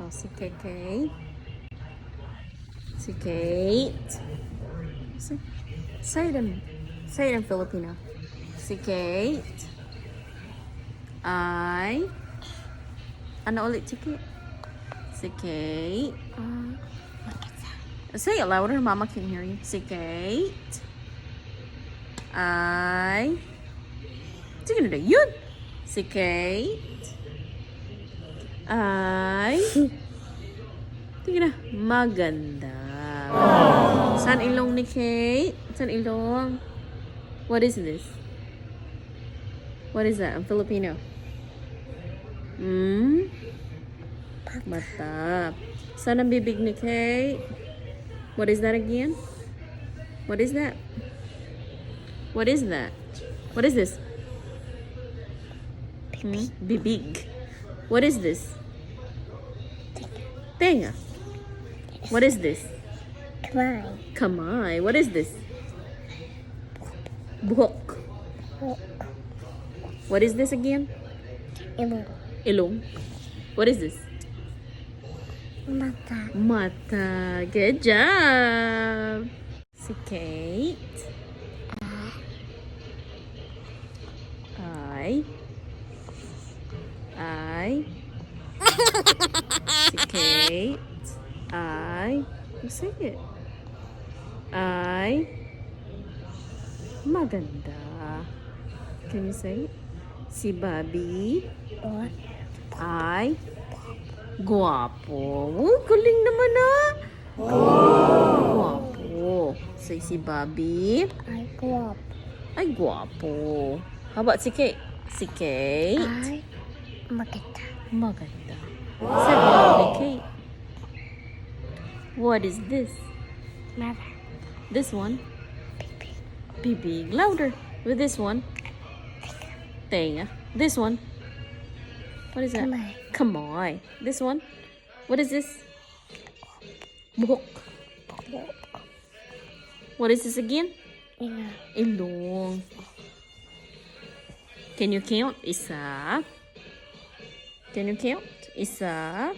Oh, si Kay. Si Kate. Say it in Filipino. Si Kate. Ano ulit, si Kate? Si Kate. Say it louder, Mama can hear you. Si Kate. Sige na yun. Si Kate. Sige na. Maganda. Saan ilong ni Kate? Saan ilong? What is this? What is that in Filipino? Mata. Saan ang bibig ni Kate? What is that again? What is that? What is that? What is this? Bibig. What is this? Tenga. What is this? Kamay. What is this? Buhok. What is this again? Ilong. What is this? Mata. Good job. Si Kate. Si Kate. Say it. Maganda. Can you say it? Si Bobby. Guwapo. Oh, galing naman ah. Guwapo. Say si Bobby. Guwapo. How about si Kate? Si Kate. Maganda. Say Bobby, Kate. What is this? This one? Bibig. Louder. With this one? Tenga. This one? What is that? Kamay. This one? What is this? Buhok. What is this again? Ilong. Can you count? Isa. Can you count? Isa.